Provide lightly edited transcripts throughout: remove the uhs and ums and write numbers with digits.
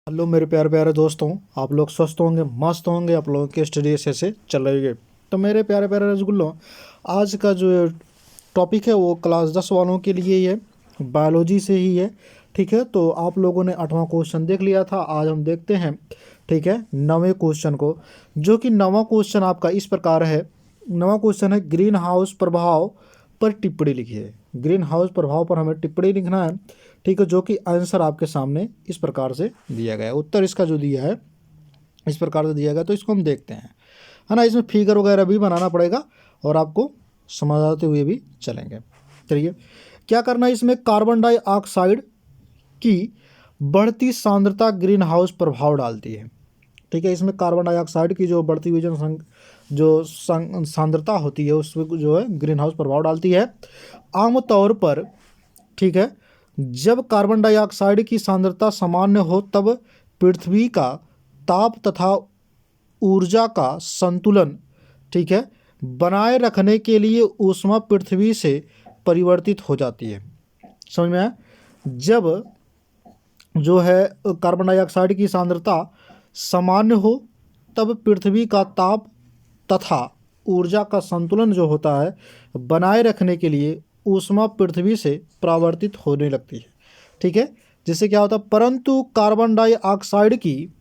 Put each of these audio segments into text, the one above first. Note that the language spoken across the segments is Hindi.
हेलो मेरे प्यारे प्यारे दोस्तों, आप लोग स्वस्थ होंगे, मस्त होंगे। आप लोगों की स्टडी ऐसे चल रही है। तो मेरे प्यारे प्यारे रसगुल्लों, आज का जो टॉपिक है वो क्लास 10 वालों के लिए ही है, बायोलॉजी से ही है। ठीक है, तो आप लोगों ने 8वां क्वेश्चन देख लिया था, आज हम देखते हैं। ठीक है, 9वें क्वेश्चन को, जो कि 9वां क्वेश्चन आपका इस प्रकार है। 9वां क्वेश्चन है, ग्रीन हाउस प्रभाव पर टिप्पणी लिखिए। ग्रीन हाउस प्रभाव पर हमें टिप्पणी लिखना है। ठीक है, जो कि आंसर आपके सामने इस प्रकार से दिया गया है। उत्तर इसका जो दिया है इस प्रकार से दिया गया, तो इसको हम देखते हैं, है ना। इसमें फिगर वगैरह भी बनाना पड़ेगा और आपको समझाते हुए भी चलेंगे। चलिए, क्या करना है इसमें, कार्बन डाइऑक्साइड की बढ़ती सांद्रता ग्रीन हाउस प्रभाव डालती है। ठीक है, इसमें कार्बन डाइऑक्साइड की जो बढ़ती हुई सांद्रता होती है उसमें जो है ग्रीन हाउस प्रभाव डालती है। आमतौर पर, ठीक है, जब कार्बन डाइऑक्साइड की सांद्रता सामान्य हो तब पृथ्वी का ताप तथा ऊर्जा का संतुलन, ठीक है, बनाए रखने के लिए ऊष्मा पृथ्वी से परिवर्तित हो जाती है। समझ में आया? जब जो है कार्बन डाइऑक्साइड की सांद्रता सामान्य हो तब पृथ्वी का ताप तथा ऊर्जा का संतुलन जो होता है बनाए रखने के लिए ऊष्मा पृथ्वी से परावर्तित होने लगती है। ठीक है, जिससे क्या होता है, परंतु कार्बन डाइऑक्साइड की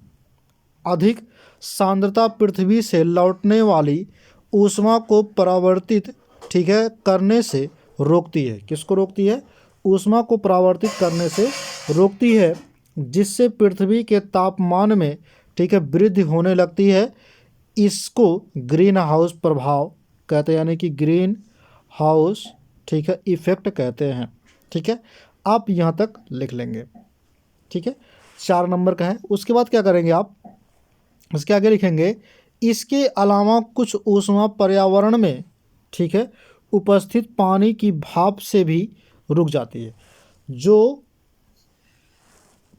अधिक सांद्रता पृथ्वी से लौटने वाली ऊष्मा को परावर्तित, ठीक है, करने से रोकती है। किसको रोकती है? ऊष्मा को परावर्तित करने से रोकती है, जिससे पृथ्वी के तापमान में, ठीक है, वृद्धि होने लगती है। इसको ग्रीन हाउस प्रभाव कहते हैं, यानी कि ग्रीन हाउस, ठीक है, इफेक्ट कहते हैं। ठीक है, आप यहाँ तक लिख लेंगे। ठीक है, 4 नंबर का है। उसके बाद क्या करेंगे आप, इसके आगे लिखेंगे, इसके अलावा कुछ ऊष्मा पर्यावरण में, ठीक है, उपस्थित पानी की भाप से भी रुक जाती है। जो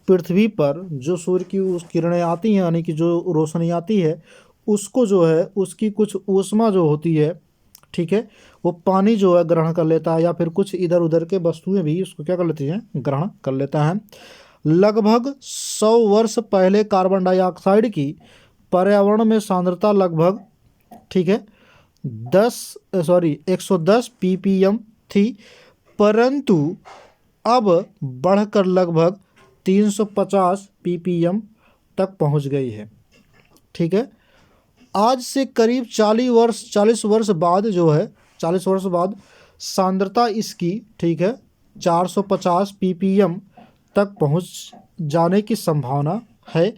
पृथ्वी पर जो सूर्य की उस किरणें आती हैं, यानी कि जो रोशनी आती है, उसको जो है उसकी कुछ ऊष्मा जो होती है, ठीक है, वो पानी जो है ग्रहण कर लेता है, या फिर कुछ इधर उधर के वस्तुएं भी उसको क्या कर लेती हैं, ग्रहण कर लेता है। लगभग 100 वर्ष पहले कार्बन डाइऑक्साइड की पर्यावरण में सांद्रता लगभग, ठीक है, 110 ppm थी, परंतु अब बढ़कर लगभग 350 ppm तक पहुंच गई है। ठीक है, आज से करीब 40 वर्ष बाद जो है, 40 वर्ष बाद सांद्रता इसकी, ठीक है, 450 ppm तक पहुंच जाने की संभावना है।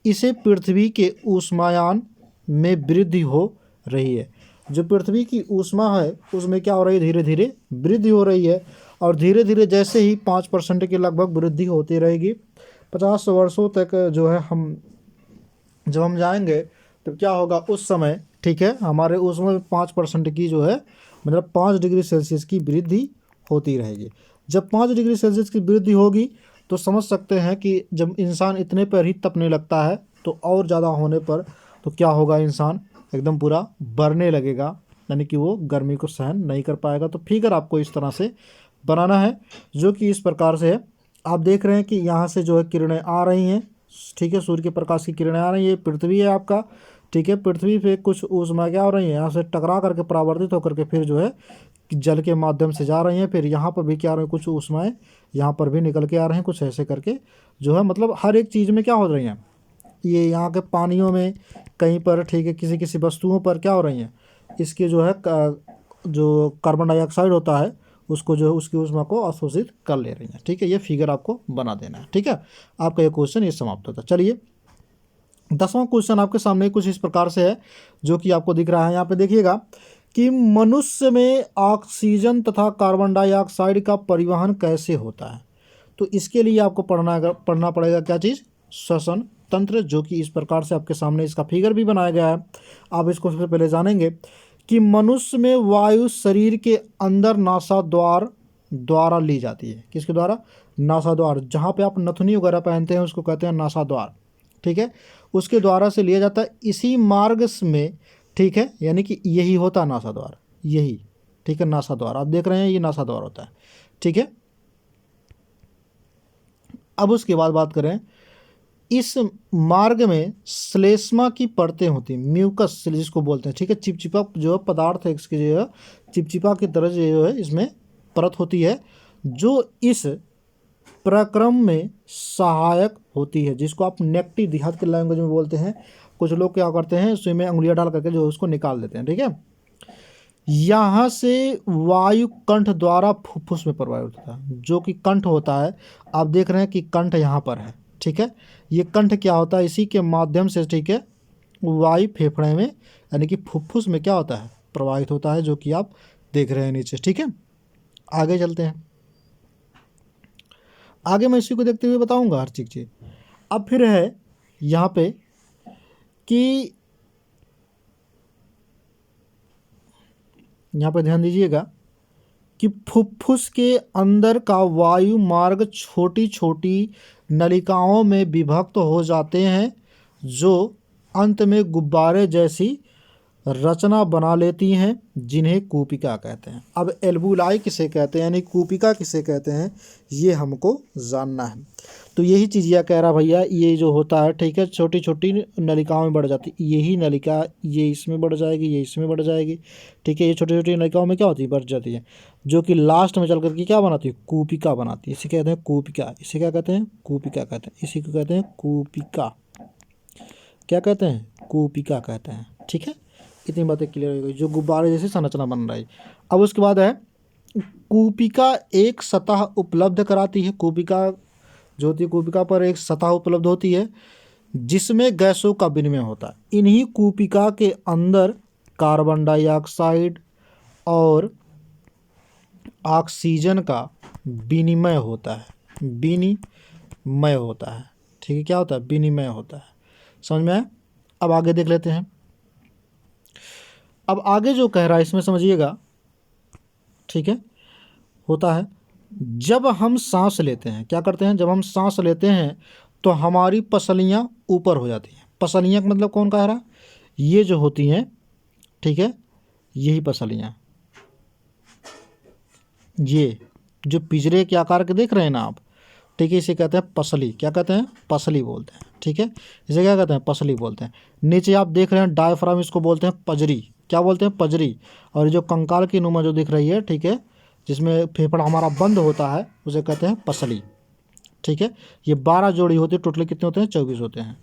इसे पृथ्वी के ऊष्मायान में वृद्धि हो रही है। जो पृथ्वी की ऊष्मा है उसमें क्या हो रही है, धीरे धीरे वृद्धि हो रही है। और धीरे धीरे जैसे ही 5% के लगभग वृद्धि होती रहेगी, 50 वर्षों तक जो है जब हम जाएंगे तो क्या होगा उस समय, ठीक है, हमारे उसमें 5% की जो है, मतलब 5 डिग्री सेल्सियस की वृद्धि होती रहेगी। जब 5 डिग्री सेल्सियस की वृद्धि होगी तो समझ सकते हैं कि जब इंसान इतने पर ही तपने लगता है तो और ज़्यादा होने पर तो क्या होगा, इंसान एकदम पूरा बढ़ने लगेगा, यानी कि वो गर्मी को सहन नहीं कर पाएगा। तो फिगर आपको इस तरह से बनाना है, जो कि इस प्रकार से है। आप देख रहे हैं कि यहाँ से जो है किरणें आ रही हैं, ठीक है, सूर्य के प्रकाश की किरणें आ रही है, पृथ्वी है आपका। ठीक है, पृथ्वी पे कुछ ऊष्मा क्या हो रही है, यहाँ से टकरा करके परावर्तित होकर के फिर जो है जल के माध्यम से जा रही हैं। फिर यहाँ पर भी क्या आ रही है, कुछ ऊष्माएं यहाँ पर भी निकल के आ रहे हैं, कुछ ऐसे करके जो है, मतलब हर एक चीज़ में क्या हो रही हैं, ये यहाँ के पानियों में कहीं पर, ठीक है, किसी किसी वस्तुओं पर क्या हो रही हैं, इसके जो है जो कार्बन डाइऑक्साइड होता है उसको जो है उसकी ऊष्मा को अवशोषित कर ले रही हैं। ठीक है, ये फिगर आपको बना देना है। ठीक है, आपका ये क्वेश्चन ये समाप्त होता है। चलिए, 10वां क्वेश्चन आपके सामने कुछ इस प्रकार से है, जो कि आपको दिख रहा है। यहाँ पे देखिएगा कि मनुष्य में ऑक्सीजन तथा कार्बन डाइऑक्साइड का परिवहन कैसे होता है। तो इसके लिए आपको पढ़ना पड़ेगा क्या चीज़, श्वसन तंत्र, जो कि इस प्रकार से आपके सामने इसका फिगर भी बनाया गया है। आप इसको सबसे पहले जानेंगे कि मनुष्य में वायु शरीर के अंदर नासा द्वारा ली जाती है। किसके द्वारा? नासा द्वार। जहाँ पे आप नथुनी वगैरह पहनते हैं उसको कहते हैं नासा द्वार। ठीक है, उसके द्वारा से लिया जाता है। इसी मार्ग में, ठीक है, यानी कि यही होता है नासा द्वार, यही, ठीक है, नासा द्वार आप देख रहे हैं, ये नासा द्वार होता है। ठीक है, अब उसके बाद बात करें, इस मार्ग में श्लेष्मा की परतें होती हैं, म्यूकस जिसको बोलते हैं, ठीक है। चिपचिपा जो पदार्थ है इसकी जो है चिपचिपा की तरह जो है इसमें परत होती है जो इस प्रक्रम में सहायक होती है, जिसको आप नेक्टी देहात के लैंग्वेज में बोलते हैं। कुछ लोग क्या करते हैं उसमें में उंगलियां डाल करके जो उसको निकाल देते हैं, ठीक है। यहाँ से वायु कंठ द्वारा फुफ्फुस में प्रवाहित होता है, जो कि कंठ होता है। आप देख रहे हैं कि कंठ यहाँ पर है, ठीक है। ये कंठ क्या होता है, इसी के माध्यम से, ठीक है, वायु फेफड़े में यानी कि फुफ्फुस में क्या होता है, प्रवाहित होता है, जो कि आप देख रहे हैं नीचे, ठीक है। आगे चलते हैं, आगे मैं इसी को देखते हुए बताऊंगा हर चीज़। अब फिर है यहाँ पे कि यहाँ पे ध्यान दीजिएगा कि फुफ्फुस के अंदर का वायु मार्ग छोटी छोटी नलिकाओं में विभक्त हो जाते हैं जो अंत में गुब्बारे जैसी रचना बना लेती हैं, जिन्हें कूपिका कहते हैं। अब एल्बुलाई किसे कहते हैं यानी कूपिका किसे कहते हैं, ये हमको जानना है। तो यही चीज़ यह कह रहा भैया, ये जो होता है, ठीक है, छोटी छोटी नलिकाओं में बढ़ जाती है। यही नलिका ये इसमें बढ़ जाएगी, ये इसमें बढ़ जाएगी, ठीक है। ये छोटी छोटी नलिकाओं में क्या होती है, बढ़ जाती है, जो कि लास्ट में चल करके क्या बनाती है, कूपिका बनाती है। इसे कहते हैं कूपिका, इसे क्या कहते हैं, कूपिका कहते हैं, इसी को कहते हैं कूपिका। क्या कहते हैं, कूपिका कहते हैं, ठीक है। इतनी बातें क्लियर हो गई, जो गुब्बारे जैसी संरचना बन रही। अब उसके बाद है कूपिका एक सतह उपलब्ध कराती है। कूपिका जो होती है, कूपिका पर एक सतह उपलब्ध होती है जिसमें गैसों का विनिमय होता है। इन्हीं कूपिका के अंदर कार्बन डाइऑक्साइड और ऑक्सीजन का विनिमय होता है, विनिमय होता है, ठीक है। क्या होता है, विनिमय होता है, समझ में आया। अब आगे देख लेते हैं। अब आगे जो कह रहा है इसमें समझिएगा, ठीक है। होता है जब हम सांस लेते हैं, क्या करते हैं, जब हम सांस लेते हैं तो हमारी पसलियां ऊपर हो जाती हैं। पसलियां का मतलब कौन कह रहा है, ये जो होती हैं, ठीक है, यही पसलियां, ये जो पिंजरे के आकार के देख रहे हैं ना आप, ठीक है, इसे कहते हैं पसली। क्या कहते हैं, पसली बोलते हैं, ठीक है। इसे क्या कहते हैं, पसली बोलते हैं। नीचे आप देख रहे हैं डायफ्राम, इसको बोलते हैं पजरी। क्या बोलते हैं, पजरी। और जो कंकाल की नुमा जो दिख रही है, ठीक है, जिसमें फेफड़ा हमारा बंद होता है, उसे कहते हैं पसली, ठीक है। ये 12 जोड़ी होती है, टोटल कितने होते हैं, 24 होते हैं।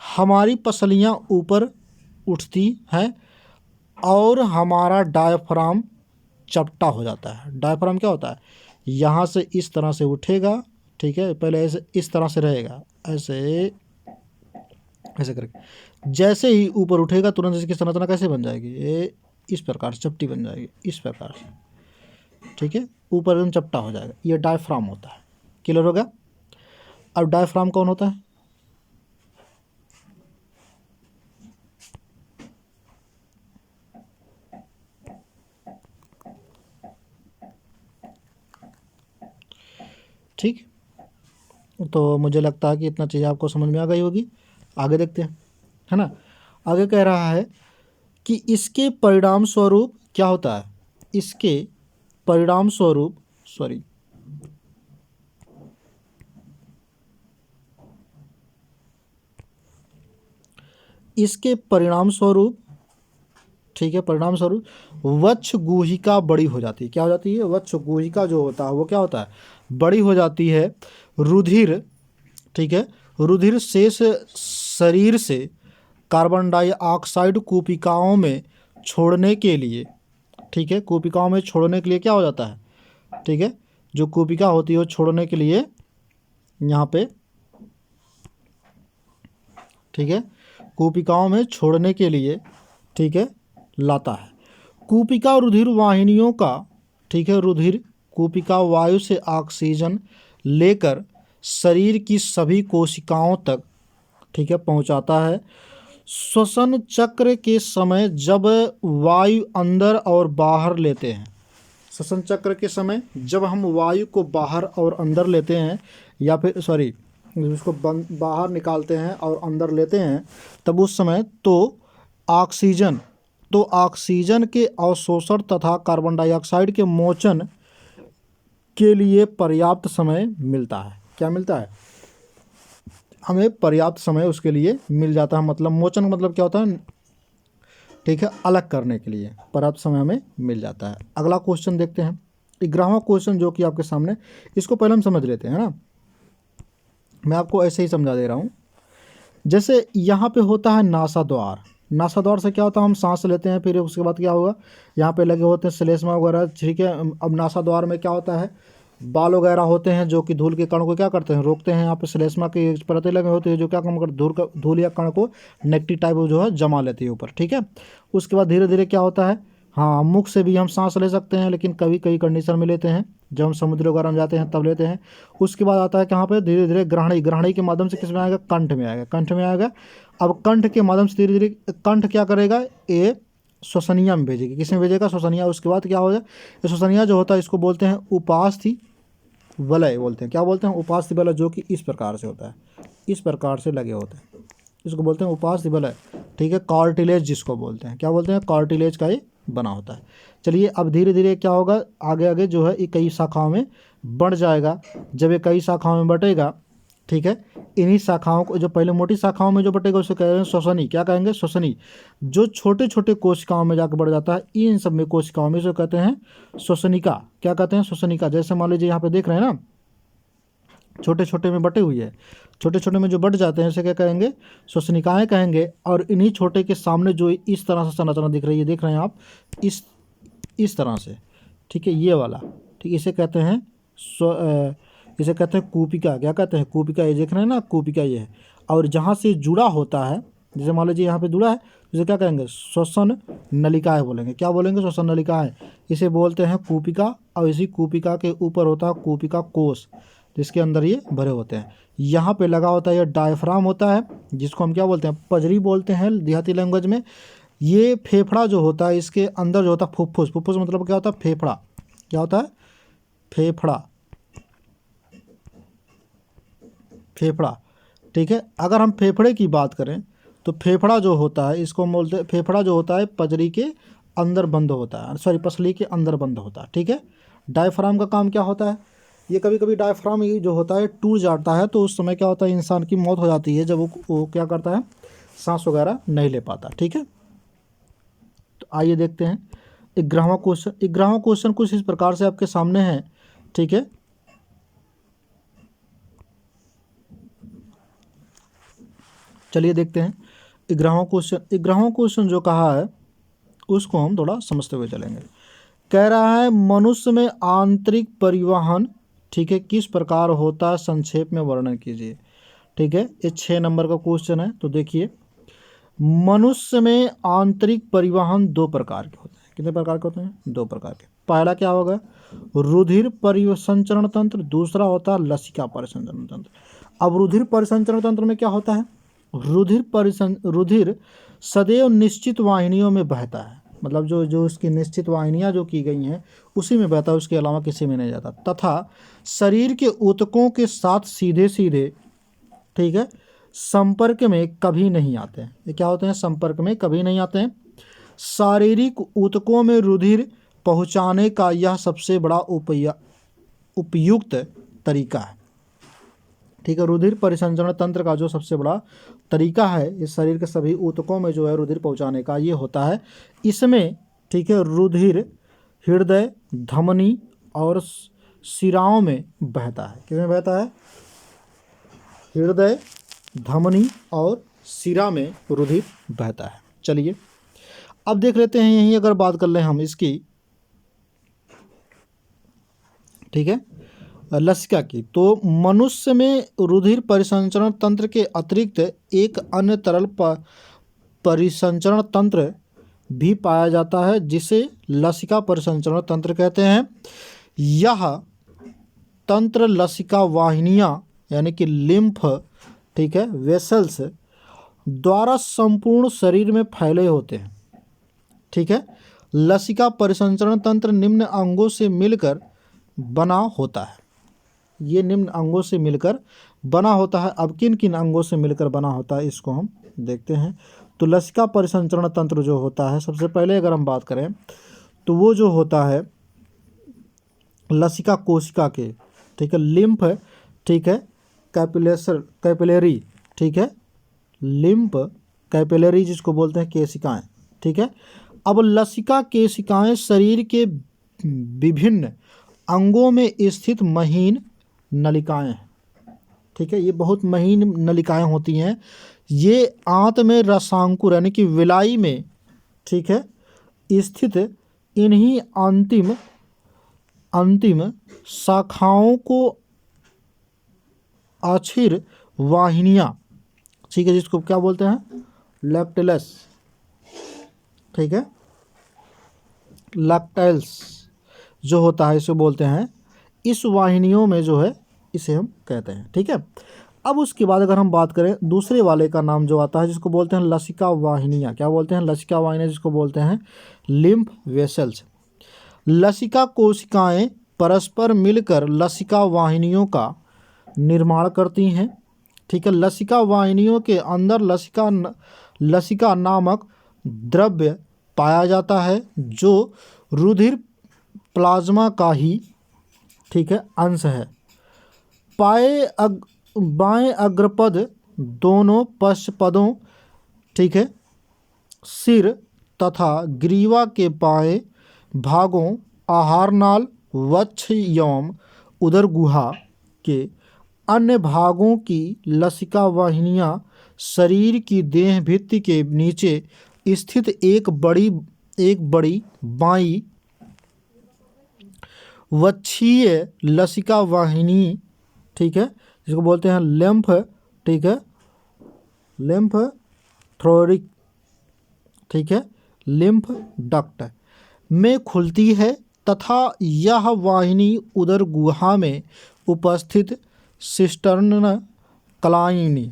हमारी पसलियाँ ऊपर उठती हैं और हमारा डायफ्राम चपटा हो जाता है। डायफ्राम क्या होता है, यहाँ से इस तरह से उठेगा, ठीक है, पहले ऐसे इस तरह से रहेगा, ऐसे ऐसे करके जैसे ही ऊपर उठेगा तुरंत इसकी संरचना कैसे बन जाएगी, ये इस प्रकार से चपटी बन जाएगी, इस प्रकार से, ठीक है, ऊपर एकदम चपटा हो जाएगा। ये डायफ्राम होता है, क्लियर हो गया। अब डायफ्राम कौन होता है, ठीक। तो मुझे लगता है कि इतना चीज़ आपको समझ में आ गई होगी। आगे देखते हैं, है ना। आगे कह रहा है कि इसके परिणाम स्वरूप क्या होता है, इसके परिणाम स्वरूप, सॉरी, इसके परिणाम स्वरूप, ठीक है, परिणाम स्वरूप वक्ष गुहिका बड़ी हो जाती है। क्या हो जाती है, वक्ष गुहिका जो होता है वो क्या होता है, बड़ी हो जाती है। रुधिर, ठीक है, रुधिर शेष शरीर से कार्बन डाइऑक्साइड कूपिकाओं में छोड़ने के लिए, ठीक है, कूपिकाओं में छोड़ने के लिए क्या हो जाता है, ठीक है, जो कूपिका होती है वो छोड़ने के लिए यहाँ पे, ठीक है, कूपिकाओं में छोड़ने के लिए, ठीक है, लाता है। कूपिका रुधिर वाहिनियों का, ठीक है, रुधिर कूपिका वायु से ऑक्सीजन लेकर शरीर की सभी कोशिकाओं तक, ठीक है, पहुंचाता है। श्वसन चक्र के समय जब वायु अंदर और बाहर लेते हैं, श्वसन चक्र के समय जब हम वायु को बाहर और अंदर लेते हैं, या फिर सॉरी उसको बाहर निकालते हैं और अंदर लेते हैं, तब उस समय तो ऑक्सीजन के अवशोषण तथा कार्बन डाइऑक्साइड के मोचन के लिए पर्याप्त समय मिलता है। क्या मिलता है, हमें पर्याप्त समय उसके लिए मिल जाता है। मतलब मोचन मतलब क्या होता है, ठीक है, अलग करने के लिए पर्याप्त समय हमें मिल जाता है। अगला क्वेश्चन देखते हैं, 11वां क्वेश्चन जो कि आपके सामने, इसको पहले हम समझ लेते हैं ना, मैं आपको ऐसे ही समझा दे रहा हूँ। जैसे यहाँ पे होता है नासा द्वार, नासा द्वार से क्या होता है, हम सांस लेते हैं, फिर उसके बाद क्या होगा, यहाँ पे लगे होते हैं श्लेष्मा वगैरह, ठीक है। अब नासा द्वार में क्या होता है, बाल वगैरह होते हैं जो कि धूल के कण को क्या करते हैं, रोकते हैं। यहाँ पे श्लेष्मा की परतें लगे होते हैं जो क्या काम करते, धूल या कण को नेगेटिव टाइप जो है जमा लेती है ऊपर, ठीक है। उसके बाद धीरे धीरे क्या होता है, हाँ, मुख से भी हम सांस ले सकते हैं, लेकिन कभी कई कंडीशन में लेते हैं, जब हम समुद्र वगैरह में जाते हैं तब लेते हैं। उसके बाद आता है कहाँ पे, धीरे धीरे ग्रहणी, ग्रहणी के माध्यम से किस में आएगा, कंठ में आएगा, कंठ में आएगा। अब कंठ के माध्यम से धीरे धीरे कंठ क्या करेगा, ये श्वसनिया में भेजेगी, किस में भेजेगा, श्वसनिया। उसके बाद क्या हो जाए, ये श्वसनिया जो होता है इसको बोलते हैं उपास्थि वलय, बोलते हैं, क्या बोलते हैं, उपास्थि वलय, जो कि इस प्रकार से होता है, इस प्रकार से लगे होते हैं, इसको बोलते हैं उपास्थि वलय, ठीक है। कार्टिलेज जिसको बोलते हैं, क्या बोलते हैं, कार्टिलेज का ये बना होता है। चलिए अब धीरे धीरे क्या होगा, आगे आगे जो है ये कई शाखाओं में बढ़ जाएगा। जब ये कई शाखाओं में बटेगा, ठीक है, इन्हीं शाखाओं को, जो पहले मोटी शाखाओं में जो बटेगा उसे कह रहे हैं श्वसनी, क्या कहेंगे, श्वसनी। जो छोटे छोटे कोशिकाओं में जाकर बढ़ जाता है, इन सब में कोशिकाओं में जो कहते हैं श्वसनिका, क्या कहते हैं, श्वसनिका। जैसे मान लीजिए यहाँ पे देख रहे हैं ना, छोटे छोटे में बटे हुई है, छोटे छोटे में जो बढ़ जाते हैं इसे क्या कहेंगे, श्वसनिकाएं कहेंगे। और इन्हीं छोटे के सामने जो इस तरह से संरचना दिख रही है, देख रहे हैं आप, इस तरह से, ठीक है, ये वाला, ठीक, इसे कहते हैं इसे कहते हैं कूपिका, क्या कहते हैं, कूपिका। ये देख रहे हैं ना, कूपिका ये है। और जहाँ से जुड़ा होता है, जैसे मान लीजिए यहाँ पे जुड़ा है, इसे क्या कहेंगे, श्वसन नलिकाएं बोलेंगे, क्या बोलेंगे, श्वसन नलिकाएं, इसे बोलते हैं कूपिका। और इसी कूपिका के ऊपर होता है कूपिका कोश, जिसके अंदर ये भरे होते हैं। यहाँ पे लगा होता है ये डायफ्राम होता है, जिसको हम क्या बोलते हैं, पजरी बोलते हैं देहाती लैंग्वेज में। ये फेफड़ा जो होता है, इसके अंदर जो होता है फुफ्फुस, फुफ्फुस मतलब क्या होता है, फेफड़ा, क्या होता है, फेफड़ा, फेफड़ा, ठीक है। अगर हम फेफड़े की बात करें तो फेफड़ा जो होता है, इसको हम बोलते हैं, फेफड़ा जो होता है पजरी के अंदर बंद होता है, सॉरी, पसली के अंदर बंद होता है, ठीक है। डायफ्राम का काम क्या होता है, ये कभी कभी डायफ्राम ये जो होता है टूट जाता है, तो उस समय क्या होता है, इंसान की मौत हो जाती है, जब वो क्या करता है, सांस वगैरह नहीं ले पाता, ठीक है। तो आइए देखते हैं 11वां क्वेश्चन। 11वां क्वेश्चन कुछ इस प्रकार से आपके सामने है, ठीक है। चलिए देखते हैं 11वां क्वेश्चन। 11वां क्वेश्चन जो कहा है उसको हम थोड़ा समझते हुए चलेंगे। कह रहा है मनुष्य में आंतरिक परिवहन, ठीक है, किस प्रकार होता है, संक्षेप में वर्णन कीजिए, ठीक है। ये 6 नंबर का क्वेश्चन है। तो देखिए, मनुष्य में आंतरिक परिवहन 2 प्रकार के होते हैं। कितने प्रकार के होते हैं, 2 प्रकार के। पहला क्या होगा, रुधिर परिसंचरण तंत्र, दूसरा होता है लसिका परिसंचरण तंत्र। अब रुधिर परिसंचरण तंत्र में क्या होता है, रुधिर सदैव निश्चित वाहिनियों में बहता है, मतलब जो उसकी निश्चित वाहिनियाँ जो की गई हैं उसी में बहता है, उसके अलावा किसी में नहीं जाता। तथा शरीर के ऊतकों के साथ सीधे सीधे, ठीक है, संपर्क में कभी नहीं आते हैं। ये क्या होते हैं, संपर्क में कभी नहीं आते हैं। शारीरिक ऊतकों में रुधिर पहुंचाने का यह सबसे बड़ा उपयुक्त तरीका है, ठीक है। रुधिर परिसंचरण तंत्र का जो सबसे बड़ा तरीका है इस शरीर के सभी ऊतकों में जो है रुधिर पहुंचाने का, ये होता है इसमें, ठीक है, रुधिर हृदय, धमनी और शिराओं में बहता है। किसमें बहता है, हृदय, धमनी और शिरा में रुधिर बहता है। चलिए अब देख लेते हैं, यहीं अगर बात कर लें हम इसकी, ठीक है, लसिका की, तो मनुष्य में रुधिर परिसंचरण तंत्र के अतिरिक्त एक अन्य तरल परिसंचरण तंत्र भी पाया जाता है, जिसे लसिका परिसंचरण तंत्र कहते हैं। यह तंत्र लसिका वाहिनियाँ यानी कि लिम्फ, ठीक है, वेसल्स द्वारा संपूर्ण शरीर में फैले होते हैं, ठीक है। लसिका परिसंचरण तंत्र निम्न अंगों से मिलकर बना होता है। ये निम्न अंगों से मिलकर बना होता है। अब किन किन अंगों से मिलकर बना होता है इसको हम देखते हैं। तो लसिका परिसंचरण तंत्र जो होता है, सबसे पहले अगर हम बात करें तो वो जो होता है लसिका कोशिका के, ठीक है, लिम्फ, ठीक है, कैपिलरी ठीक है, लिम्फ कैपिलरी जिसको बोलते हैं केशिकाएं, ठीक है। अब लसिका केशिकाएं शरीर के विभिन्न अंगों में स्थित महीन नलिकाएं हैं, ठीक है। ये बहुत महीन नलिकाएं होती हैं। ये आंत में रसांकुर यानी कि विलाई में, ठीक है, स्थित इन्हीं अंतिम शाखाओं को आछिर वाहिनियाँ, ठीक है, जिसको क्या बोलते हैं, लैक्टेलस, ठीक है, लैक्टाइल्स जो होता है इसे बोलते हैं। इस वाहिनियों में जो है इसे हम कहते हैं, ठीक है। अब उसके बाद अगर हम बात करें दूसरे वाले का नाम जो आता है जिसको बोलते हैं लसिका वाहिनियाँ, क्या बोलते हैं, लसिका वाहिनियाँ, जिसको बोलते हैं लिम्फ वेसल्स। लसिका कोशिकाएं परस्पर मिलकर लसिका वाहिनियों का निर्माण करती हैं, ठीक है। लसिका वाहिनियों के अंदर लसिका नामक द्रव्य पाया जाता है जो रुधिर प्लाज्मा का ही, ठीक है, अंश है। बाएं अग्रपद दोनों पश्चपदों, ठीक है, सिर तथा ग्रीवा के बाएं भागों आहार नाल, वक्ष एवं उदर गुहा के अन्य भागों की लसिका वाहिनियाँ शरीर की देह भित्ति के नीचे स्थित एक बड़ी बाईं वक्षीय लसिका वाहिनी, ठीक है, जिसको बोलते हैं लिम्फ, ठीक है, लिम्फोथोरिक, ठीक है, लिम्फ डक्ट में खुलती है तथा यह वाहिनी उदर गुहा में उपस्थित सिस्टर्न क्लाइनी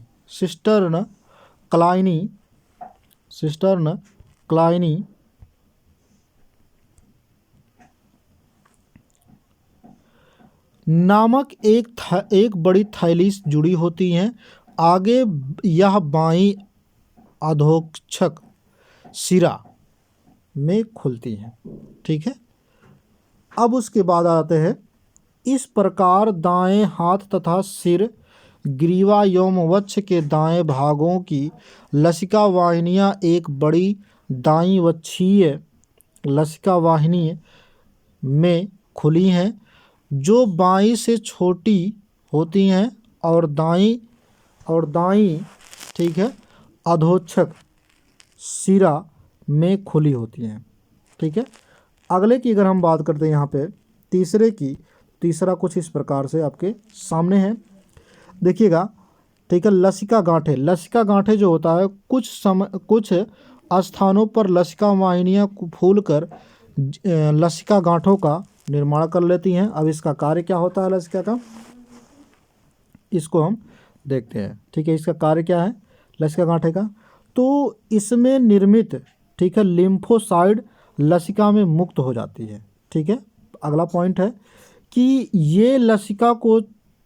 नामक एक बड़ी थैली जुड़ी होती हैं। आगे यह बाईं अधोक्षक सिरा में खुलती हैं, ठीक है। अब उसके बाद आते हैं, इस प्रकार दाएं हाथ तथा सिर, ग्रीवा एवं वक्ष के दाएं भागों की लसिका वाहिनियाँ एक बड़ी दाईं वक्षीय लसिका वाहिनी में खुली हैं जो बाईं से छोटी होती हैं और दाईं, ठीक है, अधोक्षक सिरा में खुली होती हैं, ठीक है। अगले की अगर हम बात करते हैं यहाँ पे तीसरा कुछ इस प्रकार से आपके सामने है, देखिएगा, ठीक है। लसिका गांठे जो होता है कुछ स्थानों पर लसिका वाहिनियाँ फूलकर लसिका गांठों का निर्माण कर लेती हैं। अब इसका कार्य क्या होता है लसिका का, इसको हम देखते हैं, ठीक है। इसका कार्य क्या है लसिका गांठे का, तो इसमें निर्मित, ठीक है, लिम्फोसाइड लसिका में मुक्त हो जाती है, ठीक है। अगला पॉइंट है कि ये लसिका को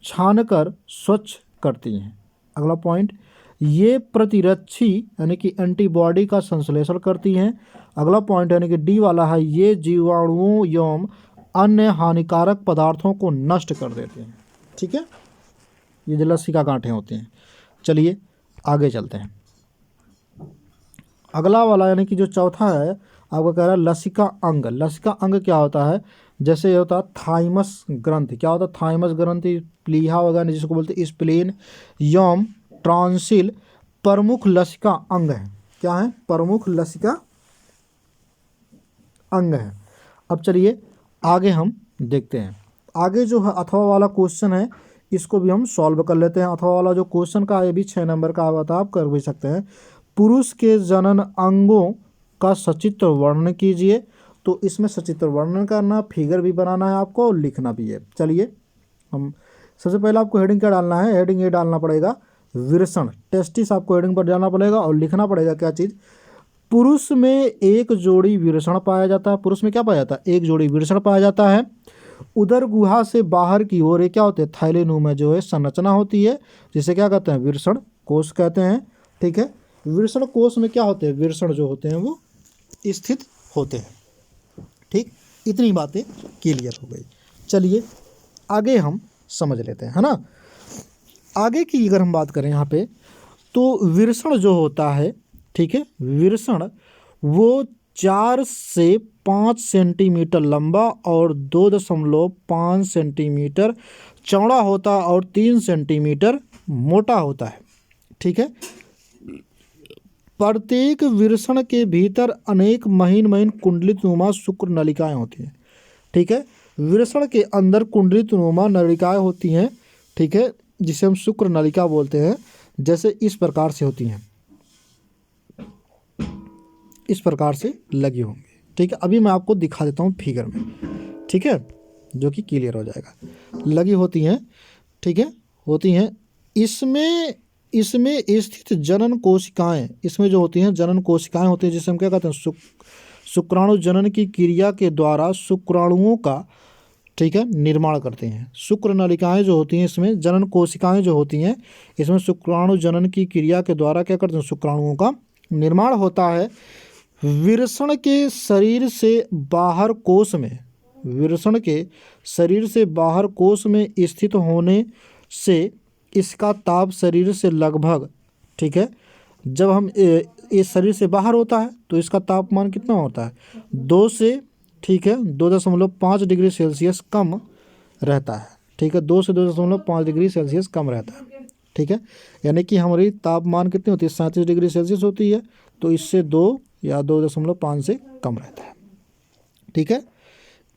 छानकर स्वच्छ करती हैं। अगला पॉइंट, ये प्रतिरक्षी यानी कि एंटीबॉडी का संश्लेषण करती हैं। अगला पॉइंट यानी कि डी वाला है, ये जीवाणुओं एवं अन्य हानिकारक पदार्थों को नष्ट कर देते हैं, ठीक है। ये जो लसिका गांठें होती हैं। चलिए आगे चलते हैं। अगला वाला यानी कि जो चौथा है आपका कह रहा है लसिका अंग क्या होता है, जैसे ये होता है थाइमस ग्रंथि, क्या होता है थाइमस ग्रंथि, प्लीहा वगैरह जिसको बोलते हैं स्प्लीन एवं ट्रांसिल प्रमुख लसिका अंग है। क्या है, प्रमुख लसिका अंग है। अब चलिए आगे हम देखते हैं। आगे जो है अथवा वाला क्वेश्चन है, इसको भी हम सॉल्व कर लेते हैं। अथवा वाला जो क्वेश्चन का ये भी 6 नंबर का आता है, आप कर भी सकते हैं। पुरुष के जनन अंगों का सचित्र वर्णन कीजिए। तो इसमें सचित्र वर्णन करना, फिगर भी बनाना है आपको और लिखना भी है। चलिए हम सबसे पहले आपको हेडिंग क्या डालना है, हेडिंग ये डालना पड़ेगा विरसण, टेस्टिस आपको हेडिंग पर डालना पड़ेगा और लिखना पड़ेगा क्या चीज़, पुरुष में एक जोड़ी विरसण पाया जाता है। पुरुष में क्या पाया जाता है, एक जोड़ी विरसण पाया जाता है। उदर गुहा से बाहर की ओर क्या होते हैं, थैलेनु में जो है संरचना होती है, जिसे क्या कहते हैं, विरसण कोष कहते हैं, ठीक है। विरसण कोष में क्या होते हैं, विरसण जो होते हैं वो स्थित होते हैं, ठीक। इतनी बातें क्लियर हो गई। चलिए आगे हम समझ लेते हैं, है ना। आगे की अगर हम बात करें यहाँ पे, तो विरसण जो होता है, ठीक है, विरसण वो 4 से 5 सेंटीमीटर लंबा और 2.5 सेंटीमीटर चौड़ा होता और 3 सेंटीमीटर मोटा होता है, ठीक है। प्रत्येक विरसण के भीतर अनेक महीन महीन कुंडलितनुमा शुक्र नलिकाएं होती हैं, ठीक है। विरसण के अंदर कुंडलितनुमा नलिकाएं होती हैं, ठीक है, जिसे हम शुक्र नलिका बोलते हैं। जैसे इस प्रकार से होती हैं, इस प्रकार से लगी होंगी, ठीक है। अभी मैं आपको दिखा देता हूँ फिगर में, ठीक है, जो कि क्लियर हो जाएगा। लगी होती हैं, ठीक है, होती हैं। इसमें स्थित जनन कोशिकाएं, इसमें जो होती हैं जनन कोशिकाएं होती हैं, जिसे हम क्या कहते हैं, शुक्राणु जनन की क्रिया के द्वारा शुक्राणुओं का, ठीक है, निर्माण करते हैं। शुक्र नलिकाएं जो होती हैं, इसमें जनन कोशिकाएं जो होती हैं, इसमें शुक्राणु जनन की क्रिया के द्वारा क्या करते हैं, शुक्राणुओं का निर्माण होता है। विरसण के शरीर से बाहर कोश में, विरसण के शरीर से बाहर कोश में स्थित होने से इसका ताप शरीर से लगभग, ठीक है, जब हम ये शरीर से बाहर होता है तो इसका तापमान कितना होता है, 2 से, ठीक है, 2.5 डिग्री सेल्सियस कम रहता है, ठीक है, 2 से 2.5 डिग्री सेल्सियस कम रहता है, ठीक है। यानी कि हमारी तापमान कितनी होती है, 37 डिग्री सेल्सियस होती है, तो इससे 2 या 2.5 से कम रहता है, ठीक है।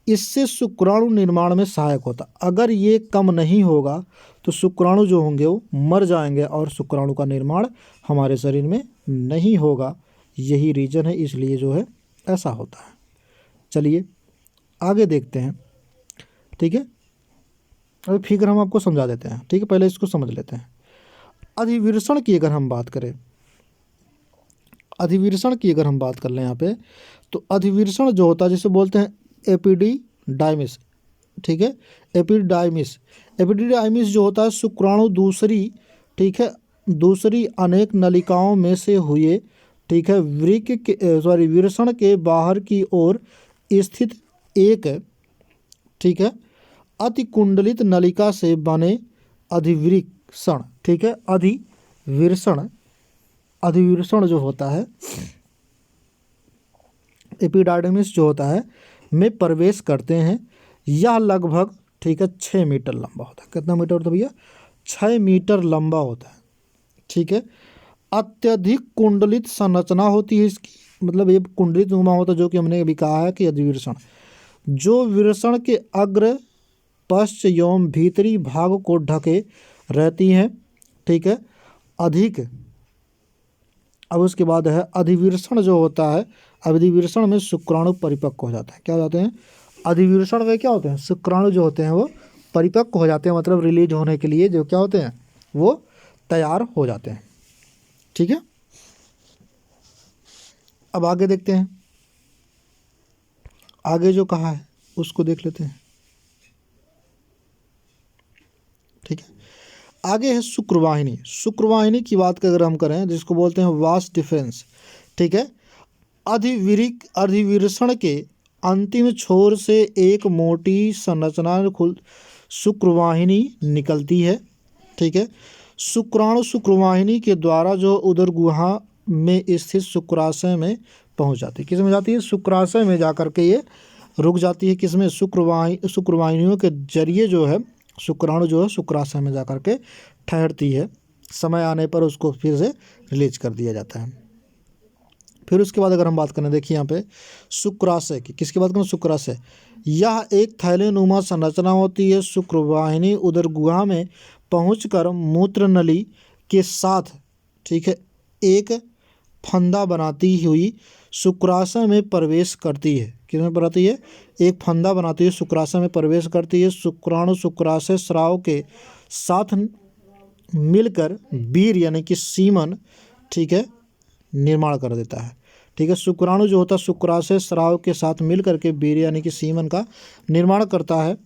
इससे शुक्राणु निर्माण में सहायक होता। अगर ये कम नहीं होगा तो शुक्राणु जो होंगे वो मर जाएंगे और शुक्राणु का निर्माण हमारे शरीर में नहीं होगा। यही रीज़न है, इसलिए जो है ऐसा होता है। चलिए आगे देखते हैं, ठीक है। अभी फिगर हम आपको समझा देते हैं, ठीक है, पहले इसको समझ लेते हैं। अधिविरसण की अगर हम बात करें, अधिविरसण की अगर हम बात कर लें यहाँ पे, तो अधिविरसण जो होता है जिसे बोलते हैं एपिडिडाइमिस, ठीक है, एपिडिडाइमिस जो होता है शुक्राणु दूसरी, ठीक है, दूसरी अनेक नलिकाओं में से हुए, ठीक है, विरसण के बाहर की ओर स्थित एक, ठीक है, अतिकुंडलित नलिका से बने अधिविरसण, ठीक है, अधिविरसण जो होता है, एपिडाइडमिस जो होता है में प्रवेश करते हैं। यह लगभग, ठीक है, 6 मीटर लंबा होता है। कितना मीटर होता है भैया, 6 मीटर लंबा होता है, ठीक है। अत्यधिक कुंडलित संरचना होती है इसकी, मतलब ये कुंडलित नुमा होता है, जो कि हमने अभी कहा है कि अधिविरसण, जो विरसण के अग्र, पश्च एवं भीतरी भाग को ढके रहती हैं, ठीक है। अधिक, अब उसके बाद है अधिविरसण जो होता है, अधिविरसण में शुक्राणु परिपक्व हो जाते हैं। क्या हो जाते हैं, अधिविरसण में क्या होते हैं, शुक्राणु जो होते हैं वो परिपक्व हो जाते हैं, मतलब रिलीज होने के लिए जो क्या होते हैं वो तैयार हो जाते हैं, ठीक है। अब आगे देखते हैं, आगे जो कहा है उसको देख लेते हैं, ठीक है। आगे है शुक्रवाहिनी। शुक्रवाहिनी की बात अगर हम करें, जिसको बोलते हैं वास डिफेंस, ठीक है। अधिविरसण के अंतिम छोर से एक मोटी संरचना शुक्रवाहिनी निकलती है, ठीक है। शुक्राणु शुक्रवाहिनी के द्वारा जो उदर गुहा में स्थित शुक्राशय में पहुंच जाती है। किस में जाती है, शुक्राशय में जाकर के ये रुक जाती है। किसमें, शुक्रवाहिनियों के जरिए जो है शुक्राणु जो है शुक्राशय में जाकर के ठहरती है। समय आने पर उसको फिर से रिलीज कर दिया जाता है। फिर उसके बाद अगर हम बात करें, देखिए यहाँ पे शुक्राशय की, किसकी बात करें, शुक्राशय। यह एक थैलेनुमा संरचना होती है। शुक्रवाहिनी उदर गुहा में पहुंचकर मूत्र नली के साथ, ठीक है, एक फंदा बनाती हुई शुक्राशय में प्रवेश करती है। किसमें बनाती है, एक फंदा बनाती है, शुक्राशय में प्रवेश करती है। शुक्राणु शुक्राशय स्राव के साथ मिलकर वीर यानी कि सीमन, ठीक है, निर्माण कर देता है, ठीक है। शुक्राणु जो होता है शुक्राशय स्राव के साथ मिलकर के वीर यानी कि सीमन का निर्माण करता है,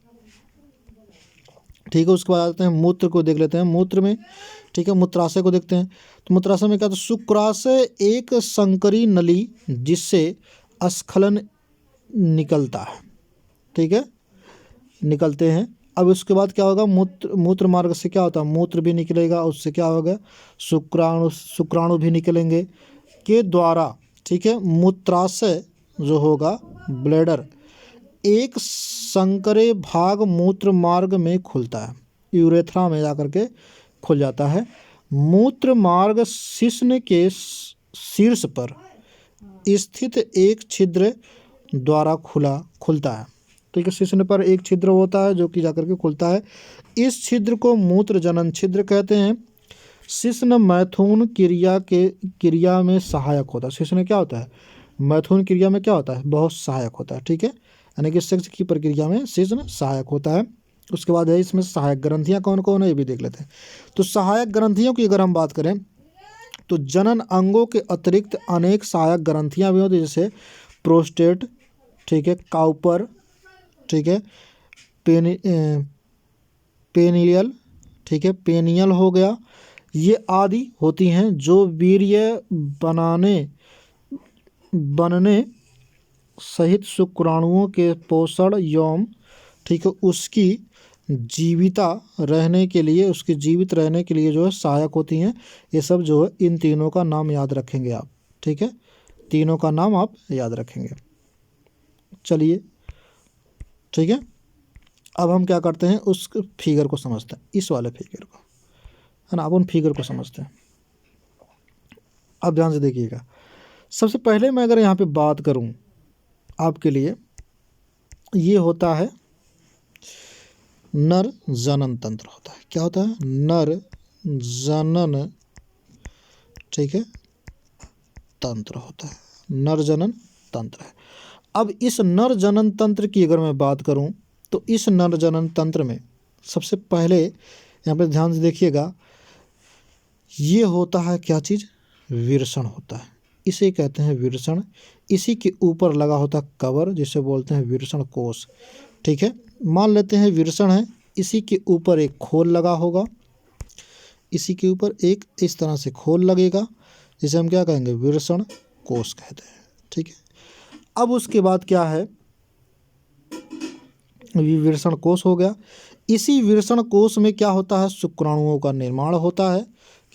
ठीक है। उसके बाद आते हैं मूत्र को देख लेते हैं। मूत्र में, ठीक है, मूत्राशय को देखते हैं। तो मूत्राशय में क्या, तो शुक्राशय एक संकरी नली जिससे स्खलन निकलता है, ठीक है, निकलते हैं। अब उसके बाद क्या होगा, मूत्र मार्ग से क्या होता है, मूत्र भी निकलेगा, उससे क्या होगा, शुक्राणु भी निकलेंगे के द्वारा, ठीक है। मूत्राशय जो होगा, ब्लैडर, एक संकरे भाग मूत्र मार्ग में खुलता है, यूरेथ्रा में जाकर के खुल जाता है। मूत्र मार्ग शिश्न के शीर्ष पर स्थित एक छिद्र द्वारा खुलता है, ठीक है। शिश्न पर एक छिद्र होता है जो कि जाकर के खुलता है। इस छिद्र को मूत्र जनन छिद्र कहते हैं। शिश्न मैथुन क्रिया में सहायक होता है। शिश्न क्या होता है, मैथुन क्रिया में क्या होता है, बहुत सहायक होता है, ठीक है। यानी कि सेक्स की प्रक्रिया में शिश्न सहायक होता है। उसके बाद है इसमें सहायक ग्रंथियां कौन कौन है, ये भी देख लेते हैं। तो सहायक ग्रंथियों की अगर हम बात करें तो जनन अंगों के अतिरिक्त अनेक सहायक ग्रंथियां भी होती हैं, जैसे प्रोस्टेट, ठीक है, काउपर, ठीक है, पेनियल, ठीक है, पेनियल हो गया, ये आदि होती हैं जो वीर्य बनने सहित शुक्राणुओं के पोषण यौम, ठीक है, उसकी जीवित रहने के लिए जो है सहायक होती हैं। ये सब जो है इन तीनों का नाम याद रखेंगे आप, ठीक है, तीनों का नाम आप याद रखेंगे। चलिए, ठीक है। अब हम क्या करते हैं, उस फिगर को समझते हैं, इस वाले फिगर को, है ना। अब उन फिगर को समझते हैं। अब ध्यान से देखिएगा। सबसे पहले मैं अगर यहाँ पे बात करूँ आपके लिए, ये होता है नर जनन तंत्र होता है। क्या होता है, नर जनन, ठीक है, तंत्र होता है, नर जनन तंत्र है। अब इस नर जनन तंत्र की अगर मैं बात करूं तो इस नर जनन तंत्र में सबसे पहले यहाँ पे ध्यान से देखिएगा, ये होता है क्या चीज़, विरसण होता है, इसे कहते हैं विरसण। इसी के ऊपर लगा होता है कवर, जिसे बोलते हैं विरसण कोश, ठीक है। मान लेते हैं विरसण है, इसी के ऊपर एक खोल लगा होगा, इसी के ऊपर एक इस तरह से खोल लगेगा, जिसे हम क्या कहेंगे, विरसण कोश कहते हैं, ठीक है। अब उसके बाद क्या है, विरसण कोश हो गया। इसी विरसण कोश में क्या होता है, शुक्राणुओं का निर्माण होता है।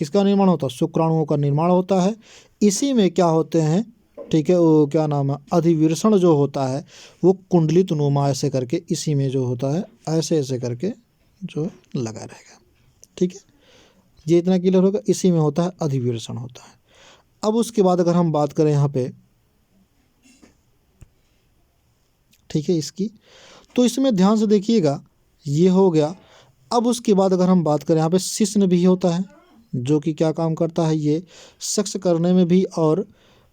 किसका निर्माण होता है, शुक्राणुओं का निर्माण होता है। इसी में क्या होते हैं, ठीक है, वो क्या नाम है, अधिविरसण जो होता है वो कुंडलित नुमा ऐसे करके इसी में जो होता है ऐसे ऐसे करके जो लगा रहेगा, ठीक है। ये इतना क्लियर होगा, इसी में होता है अधिविरसण होता है। अब उसके बाद अगर हम बात करें यहाँ पे, ठीक है, इसकी, तो इसमें ध्यान से देखिएगा, ये हो गया। अब उसके बाद अगर हम बात करें यहाँ पे शिश्न भी होता है, जो कि क्या काम करता है, ये सेक्स करने में भी और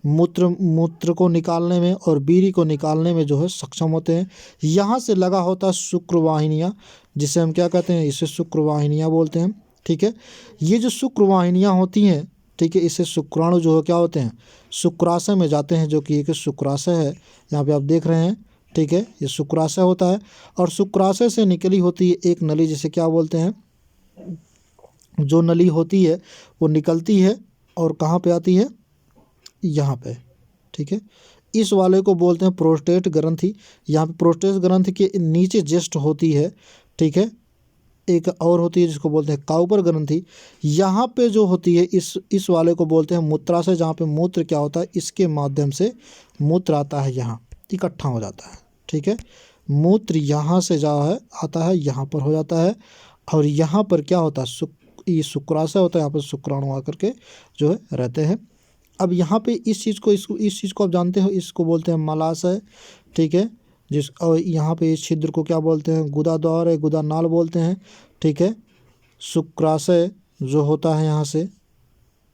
मूत्र को निकालने में और बीरी को निकालने में जो है सक्षम होते हैं। यहाँ से लगा होता है शुक्रवाहिनियाँ, जिसे हम क्या कहते हैं, इसे शुक्रवाहिनियाँ बोलते हैं, ठीक है। ये जो शुक्रवाहिनियाँ होती हैं, ठीक है, इससे शुक्राणु जो है क्या होते हैं, शुक्राशय में जाते हैं, जो कि एक शुक्राशय है, यहाँ पे आप देख रहे हैं, ठीक है, ये शुक्राशय होता है। और शुक्राशय से निकली होती है एक नली, जिसे क्या बोलते हैं, जो नली होती है वो निकलती है और कहाँ पे आती है, यहाँ पे, ठीक है। इस वाले को बोलते हैं प्रोस्टेट ग्रंथि। यहाँ पे प्रोस्टेट ग्रंथि के नीचे जस्ट होती है, ठीक है, एक और होती है जिसको बोलते हैं काउपर ग्रंथि। यहाँ पे जो होती है इस वाले को बोलते हैं मूत्राशय, जहाँ पे मूत्र क्या होता है, इसके माध्यम से मूत्र आता है, यहाँ इकट्ठा हो जाता है, ठीक है। मूत्र यहाँ से जा है आता है, यहाँ पर हो जाता है, और यहाँ पर क्या होता है, ये शुक्राशय होता है, यहाँ पर शुक्राणु आकर के जो है रहते हैं। अब यहाँ पे इस चीज़ को आप जानते हो, इसको बोलते हैं मलाशय, ठीक है। और यहाँ पे इस छिद्र को क्या बोलते हैं, गुदाद्वार या गुदानाल बोलते हैं, ठीक है। शुक्राशय जो होता है यहाँ से,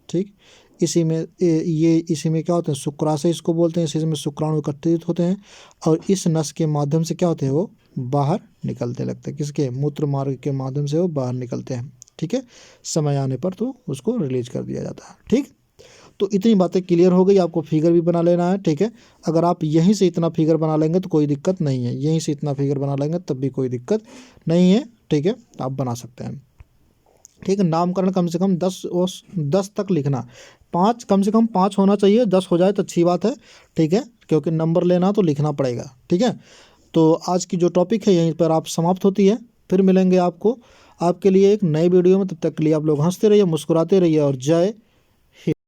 ठीक, इसी में क्या होता है, शुक्राशय इसको बोलते हैं। इसी में शुक्राणु एकत्रित होते हैं और इस नस के माध्यम से क्या होते हैं, वो बाहर निकलते लगते हैं, किसके, मूत्र मार्ग के माध्यम से वो बाहर निकलते हैं, ठीक है। समय आने पर तो उसको रिलीज कर दिया जाता है, ठीक। तो इतनी बातें क्लियर हो गई। आपको फिगर भी बना लेना है, ठीक है। अगर आप यहीं से इतना फिगर बना लेंगे तो कोई दिक्कत नहीं है, यहीं से इतना फिगर बना लेंगे तब भी कोई दिक्कत नहीं है, ठीक है, आप बना सकते हैं, ठीक है। नामकरण कम से कम 10 तक लिखना, 5 कम से कम 5 होना चाहिए, 10 हो जाए तो अच्छी बात है, ठीक है, क्योंकि नंबर लेना तो लिखना पड़ेगा, ठीक है। तो आज की जो टॉपिक है यहीं पर आप समाप्त होती है। फिर मिलेंगे आपके लिए एक नई वीडियो में। तब तक के लिए आप लोग हंसते रहिए, मुस्कुराते रहिए और जय